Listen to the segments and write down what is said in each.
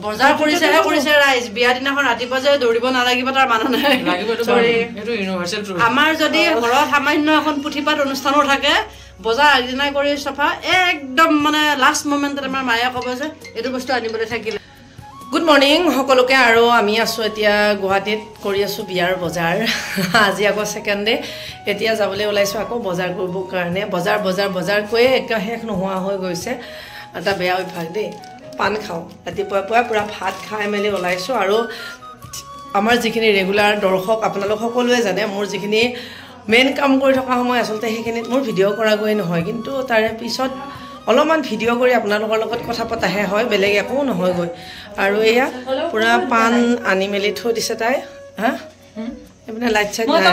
বজাৰ কৰিছে ৰাইজ বিয়া দিনাখন ৰাতিপুৱা যে দৌৰিব নালাগিব তাৰ মানুহ নাই আমাৰ যদি ঘৰত সামান্য এখন পুথিপাত অনুষ্ঠানো থাকে বজাৰ আগদিনাই কৰি চফা একদম মানে লাষ্ট মোমেণ্টত আমাৰ মায়ে ক'ব যে এইটো বস্তু আনিবলৈ থাকিলে গুড মৰ্নিং সকলোকে আৰু আমি আছো এতিয়া গুৱাহাটীত কৰি আছো বিয়াৰ বজাৰ আজি আকৌ সেকেন্ড ডে এতিয়া যাবলৈ ওলাইছো আকৌ বজাৰ কৰিব কাৰণে বজাৰ কৈ একা শেষ নোহোৱা হৈ গৈছে এটা বেয়া অভ্যাস দেই পান খাও ৰাতিপুৱা পুৰা ভাত খাই মেলি ওলাইছো আৰু আমাৰ যিখিনি ৰেগুলাৰ দৰ্শক আপোনালোক সকলোৱে জানে মোৰ যিখিনি মেইন কাম কৰি থকা সময় আসলতে সেইখিনিত মোৰ ভিডিঅ' কৰাগৈ নহয় কিন্তু তাৰে পিছত অলপমান ভিডিঅ' কৰি আপোনালোকৰ লগত কথা পতাহে হয় বেলেগ একো নহয়গৈ আৰু এয়া পুৰা পান আনি মেলি থৈ দিছে তাই হা এপিনে লাইট চাইট নাই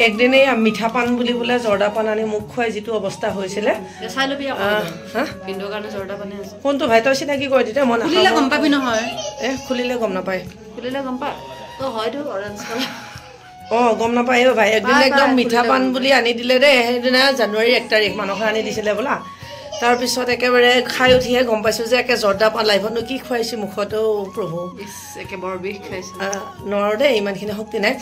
একদিনে মিঠা পান বুলি বোলে জৰ্দা পান আনি মুখ খুৱাই যিটো অৱস্থা হৈছিলে কোনটো ভাই তই চিনাকি কৰি দিতে মন খুলিলে গম পাবি নহয় খুলিলে গম নাপায় গম নাপায় ভাই একদিন একদম মিঠা পান বুলি আনি দিলে দেই সেইদিনা জানুৱাৰী 1 তাৰিখ মানুহক আনি দিছিলে বোলা তাৰপিছত একেবাৰে খাই উঠিহে গম পাইছো যে একে জৰ্দা পান লাইভতনো কি খুৱাইছে মুখতো প্ৰভু একেবাৰে বিষ খাইছে নোৱাৰো দেই ইমানখিনি শক্তি নাই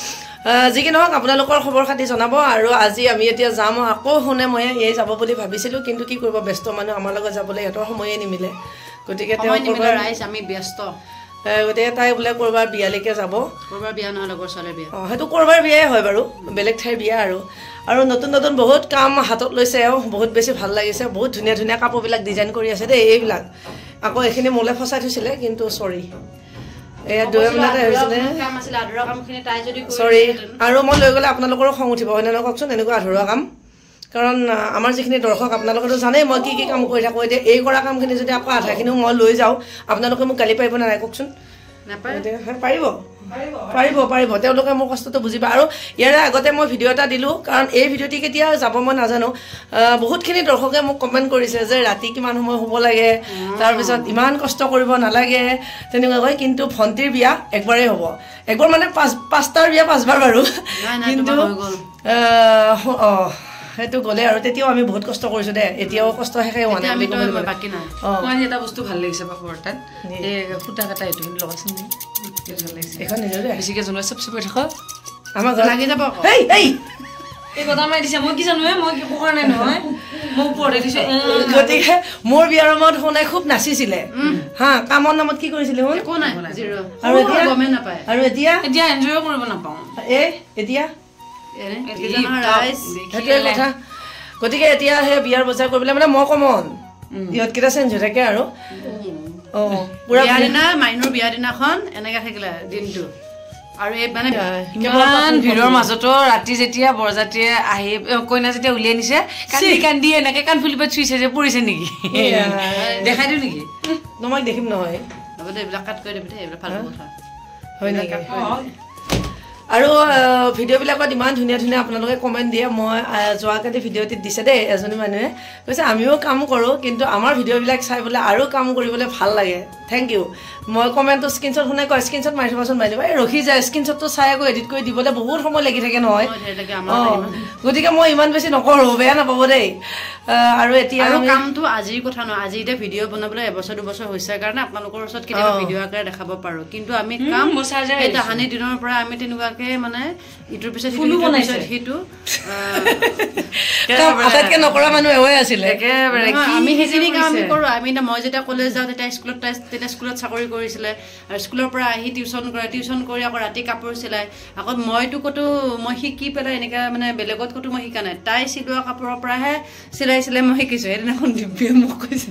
যি কি নহওক আপোনালোকৰ খবৰ খাতি জনাব আৰু আজি আমি এতিয়া যাম আকৌ শুনে মই এই যাব বুলি ভাবিছিলো কিন্তু কি কৰিব ব্যস্ত মানুহ আমাৰ লগত যাবলৈ এটাৰ সময়ে নিমিলে গতিকে আমি ব্যস্ত গতিকে তাই বোলে কৰবাৰ বিয়ালৈকে যাব কৰবাৰ বিয়া নহয় লগৰ ছোৱালীৰ বিয়া সেইটো কৰবাৰ বিয়াই হয় বাৰু বেলেগ ঠাইৰ বিয়া আৰু নতুন বহুত কাম হাতত লৈছে বহুত বেছি ভাল লাগিছে বহুত ধুনীয়া কাপোৰবিলাক ডিজাইন কৰি আছে দেই এইবিলাক আকৌ এইখিনি মোলে ফচাই থৈছিলে কিন্তু চৰি এয়া 2 মিনিটে হৈছিলে কাম আছিল আধৰুৱা কামখিনি তাই যদি চৰি আৰু মই লৈ গ'লে আপোনালোকৰো খং উঠিব হয় না কওকচোন এনেকুৱা আধৰুৱা কাম কাৰণ আমাৰ যিখিনি দৰ্শক আপোনালোকেতো জানে মই কি কাম কৰি থাকো এতিয়া এই কৰা কামখিনি যদি আকৌ আধাখিনিও মই লৈ যাওঁ আপোনালোকে মোক গালি পাৰিব না নাই কওকচোন পাৰিব তেওঁলোকে মোৰ কষ্টটো বুজিবা আৰু ইয়াৰে আগতে মই ভিডিঅ' এটা দিলোঁ কাৰণ এই ভিডিঅ'টি কেতিয়া যাব মই নাজানো বহুতখিনি দৰ্শকে মোক কমেণ্ট কৰিছে যে ৰাতি কিমান সময় হ'ব লাগে তাৰপিছত ইমান কষ্ট কৰিব নালাগে তেনেকুৱাকৈ কিন্তু ভণ্টিৰ বিয়া একবাৰেই হ'ব একবাৰ মানে 5টাৰ বিয়া 5বাৰ বাৰু কিন্তু সেইটো গ'লে আৰু তেতিয়াও আমি বহুত কষ্ট কৰিছো দে এতিয়াও কষ্ট শেষে হোৱা নাই আমি বাকি নাই মই এটা বস্তু ভাল লাগিছে বাপৰ তাত এই খুটা কাটা এইটো লগাইছে নি ভাল লাগিছে এখন নিলে বেছিকে জনোৱা সবসে পই থাক আমাৰ ঘৰ লাগি যাব এই এই কথা মাই দিছে মই কি জানো মই কি কোৱা নাই নহয় মই পঢ়ে দিছে গতিকে মোৰ বিয়াৰ মত শুনাই খুব নাচিছিলে হা কামৰ নামত কি কৰিছিলে হল একো নাই জিৰো আৰু এতিয়া গমে নাপায় আৰু এতিয়া এনজয় কৰিব নাপাওঁ এতিয়া গতিকে এতিয়া সেই বিয়াৰ বজাৰ কৰিবলৈ মানে মই কমন ইহঁতকেইটা চেঞ্জ হৈ থাকে আৰু বিয়া দিনা মাইনুৰ বিয়া দিনাখন এনেকে থাকিলে দিনটো আৰু এই মানে কিমান ভিৰৰ মাজতো ৰাতি যেতিয়া বৰযাত্ৰীয়ে আহি কইনা যেতিয়া উলিয়াই নিছে কান্দি এনেকে কাণ ফুলিব চুইছে যে পৰিছে নেকি দেখাই দিওঁ নেকি তোমাক দেখিম নহয় এইবিলাক কাট কৰি দিবি এইবিলাক ভাল কথা হয় নেকি আৰু ভিডিঅ'বিলাকত ইমান ধুনীয়া আপোনালোকে কমেণ্ট দিয়ে মই যোৱাকালি ভিডিঅ'টিত দিছে দেই এজনী মানুহে কৈছে আমিও কাম কৰোঁ কিন্তু আমাৰ ভিডিঅ'বিলাক চাই বোলে আৰু কাম কৰিবলৈ ভাল লাগে থেংক ইউ মই কমেণ্টটো স্ক্ৰীনশ্বট শুনাই কয় স্ক্ৰীনশ্বট মাৰি থবাচোন মাৰি দিবা এই ৰখি যায় স্ক্ৰীনশ্বটটো চাই আকৌ এডিট কৰি দিবলৈ বহুত সময় লাগি থাকে নহয় গতিকে মই ইমান বেছি নকৰোঁ বেয়া নাপাব দেই আৰু এতিয়া আৰু কামটো আজিৰ কথা নহয় আজি এতিয়া ভিডিঅ' বনাবলৈ এবছৰ 2 বছৰ হৈছে কাৰণে আপোনালোকৰ ওচৰত কেতিয়াবা ভিডিঅ' আকাৰে দেখাব পাৰোঁ কিন্তু আমি কাম এই তাহানি দিনৰ পৰা আমি তেনেকুৱাকে মানে ইটোৰ পিছত সিটো আটাইতকৈ নকৰা মানুহ এৱে আছিলে আমি সেইখিনি কাম আমি কৰোঁ আমি মই যেতিয়া কলেজ যাওঁ তেতিয়া স্কুলত চাকৰি কৰিছিলে আৰু স্কুলৰ পৰা আহি টিউচন কৰি আকৌ ৰাতি কাপোৰ চিলাই আকৌ মইতো ক'তো মই শিকি পেলাই এনেকৈ মানে বেলেগত ক'তো মই শিকা নাই তাই চিলোৱা কাপোৰৰ পৰাহে চিলাই মই শিকিছোঁ সেইদিনাখন ডিম্পিয়ে মোক কৈছে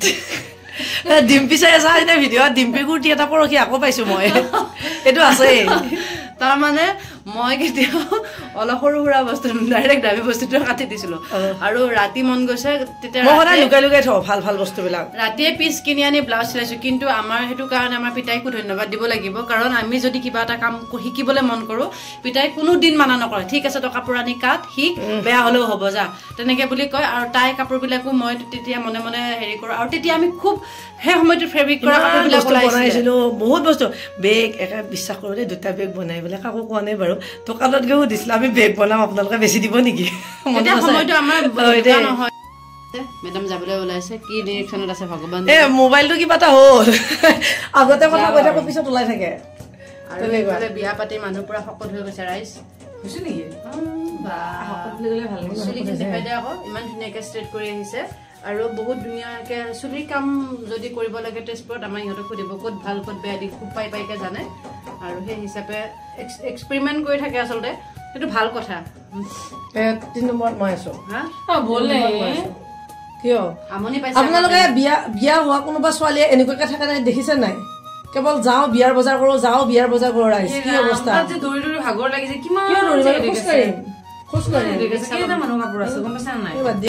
ডিম্পি চাই আছা এতিয়া ভিডিঅ'ত ডিম্পি কুৰ্তি এটা পৰহি আকৌ পাইছোঁ মই এইটো আছেই তাৰমানে মই কেতিয়াও অলপ সৰু সুৰা বস্তু ডাইৰেক্ট দামী বস্তুটো কাটি দিছিলোঁ আৰু ৰাতি মন গৈছে তেতিয়া লুকাই থওঁ ভাল বস্তুবিলাক ৰাতিয়ে পিচ কিনি আনি ব্লাউজ চিলাইছোঁ কিন্তু আমাৰ সেইটো কাৰণে আমাৰ পিতাইকো ধন্যবাদ দিব লাগিব কাৰণ আমি যদি কিবা এটা কাম শিকিবলৈ মন কৰোঁ পিতাই কোনো দিন মানা নকৰে ঠিক আছে তই কাপোৰ আনি কাট শিক বেয়া হ'লেও হ'ব যা তেনেকে বুলি কয় আৰু তাই কাপোৰবিলাকো মই তেতিয়া মনে মনে হেৰি কৰোঁ আৰু তেতিয়া আমি খুব সেই সময়টো ফেব্ৰিক কৰা কাপোৰবিলাক বনাইছিলোঁ বহুত বস্তু বেগ একে বিশ্বাস কৰোঁ দেই 2টা বেগ বনাই পেলাই কাকো কোৱা নাই বাৰু দোকানত গৈ সুধিছিলোঁ আমি বেগ বনাম আপোনালোকে বেছি দিব নেকি সময়টো আমাৰ নহয় মেডাম যাবলৈ ওলাইছে কি ডিৰেকশ্যনত আছে ভগৱান মোবাইলটো কিবা এটা হ'ল আগতে কথা কৈ থাকোঁ পিছত ওলাই থাকে আৰু বিয়া পাতি মানুহ পুৰা শকত হৈ গৈছে ৰাইজ হৈছে নেকি ইমান ধুনীয়াকে ষ্ট্ৰেট কৰি আহিছে আৰু বহুত ধুনীয়াকে চুলিৰ কাম যদি কৰিব লাগে তেজপুৰত আমাৰ ইহঁতক সুধিব ক'ত ভাল ক'ত বেয়া দিশ খুব পাইকে জানে আৰু সেই হিচাপে এক্সপেৰিমেণ্ট কৰি থাকে আচলতে সেইটো ভাল কথা 3 নম্বৰত মই আছো কিয় আমনি পাইছে আপোনালোকে বিয়া হোৱা কোনোবা ছোৱালীয়ে এনেকুৱাকে থাকে নাই দেখিছে নাই কেৱল যাওঁ বিয়াৰ বজাৰ কৰোঁ যাওঁ বিয়াৰ বজাৰ কৰোঁ ৰাইজ কি অৱস্থা দৌৰি দৌৰি ভাগৰ লাগিছে কিমান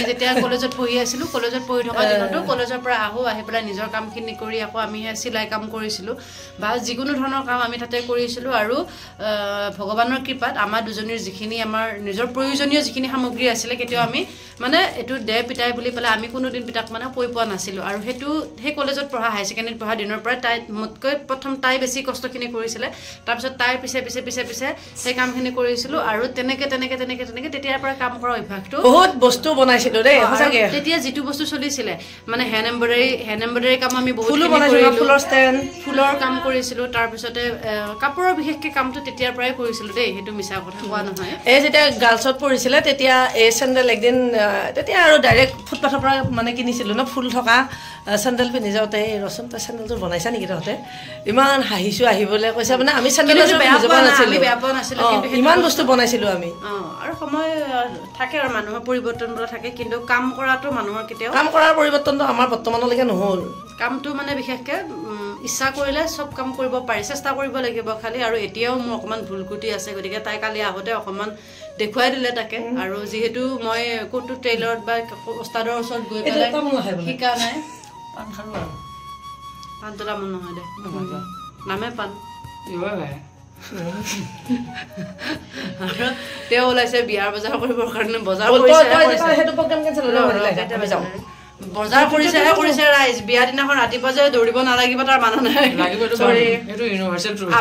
যেতিয়া কলেজত পঢ়ি আছিলো কলেজত পঢ়ি থকা দিনতো কলেজৰ পৰা আহি পেলাই নিজৰ কামখিনি কৰি আকৌ আমি চিলাই কাম কৰিছিলোঁ বা যিকোনো ধৰণৰ কাম আমি তাতে কৰিছিলোঁ আৰু ভগৱানৰ কৃপাত আমাৰ দুজনীৰ যিখিনি আমাৰ নিজৰ প্ৰয়োজনীয় যিখিনি সামগ্ৰী আছিলে কেতিয়াও আমি মানে এইটো দে পিতাই বুলি পেলাই আমি কোনোদিন পিতাক মানে কৈ পোৱা নাছিলোঁ আৰু সেইটো সেই কলেজত পঢ়া হাই ছেকেণ্ডেৰীত পঢ়া দিনৰ পৰাই তাই মোতকৈ প্ৰথম তাই বেছি কষ্টখিনি কৰিছিলে তাৰপিছত তাইৰ পিছে সেই কামখিনি কৰিছিলোঁ আৰু তেনেকে তেতিয়াৰ পৰা কাম কৰা অভ্যাসটো বহুত বস্তু বনাইছিলোঁ দেই সঁচাকে তেতিয়া যিটো বস্তু চলিছিলে মানে হেণ্ড এম্ব্ৰইডাৰী কাম আমি বহুত ফুলৰ কাম কৰিছিলোঁ তাৰপিছতে কাপোৰৰ বিশেষকৈ কামটো তেতিয়াৰ পৰাই কৰিছিলোঁ দেই সেইটো মিছা কথা কোৱা নহয় এই যেতিয়া গাৰ্লছত পঢ়িছিলে তেতিয়া এই চেণ্ডেল একদিন তেতিয়া আৰু ডাইৰেক্ট ফুটপাথৰ পৰা মানে কিনিছিলোঁ ন ফুল থকা চেণ্ডেল পিন্ধি যাওঁতে এই ৰচোন তই চেণ্ডেলটো বনাইছা নেকি তহঁতে ইমান হাঁহিছোঁ আহিবলৈ কৈছে মানে আমি চেণ্ডেল বেয়া পোৱা নাছিলোঁ ইমান বস্তু বনাইছিলোঁ আমি আৰু সময় থাকে আৰু মানুহৰ পৰিৱৰ্তনবিলাক থাকে কিন্তু কাম কৰাটো মানুহৰ কেতিয়াও কাম কৰাৰ পৰিৱৰ্তনটো আমাৰ বৰ্তমানলৈকে নহ'ল কামটো মানে বিশেষকৈ ইচ্ছা কৰিলে চব কাম কৰিব পাৰি চেষ্টা কৰিব লাগিব খালি আৰু এতিয়াও মোৰ অকণমান ভুল ক্ৰুটি আছে গতিকে তাই কালি আহোঁতে অকণমান দেখুৱাই দিলে তাকে আৰু যিহেতু মই ক'তো টেইলৰত বা ওস্তাদৰ ওচৰত গৈ পেলাই শিকা নাই পাণটো তামোল নহয় দে নামে পাণ আৰু তেওঁ ওলাইছে বিয়াৰ বজাৰ কৰিবৰ কাৰণে বজাৰ কৰিছে ৰাইজ বিয়া দিনাখন ৰাতিপুৱা যে দৌৰিব নালাগিব তাৰ মানুহ নাই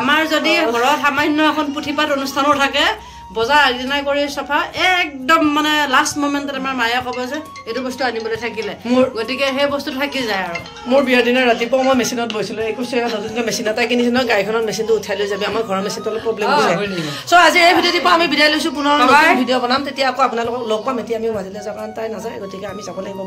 আমাৰ যদি ঘৰত সামান্য এখন পুথিপাত অনুষ্ঠানো থাকে বজাৰ আগদিনাই কৰি চফা একদম মানে লাষ্ট মমেণ্টত আমাৰ মায়ে ক'ব যে এইটো বস্তু আনিবলৈ থাকিলে গতিকে সেই বস্তুটো থাকি যায় আৰু মোৰ বিয়াৰ দিনা ৰাতিপুৱা মই মেচিনত বহিছিলোঁ 21 নতুনকৈ মেচিন এটা কিনিছোঁ ন গাড়ীখনত মেচিনটো উঠাই লৈ যাবি আমাৰ ঘৰৰ মেচিনটো অলপ প্ৰব্লেম হৈছে চ' আজি এই ভিডিঅ'টিৰ পৰা আমি বিদায় লৈছোঁ পুনৰ ভিডিঅ' বনাম তেতিয়া আকৌ আপোনালোকক লগ পাম এতিয়া আমি মাজুলী যাওঁ কাৰণ তাই নাযায় গতিকে আমি যাব লাগিব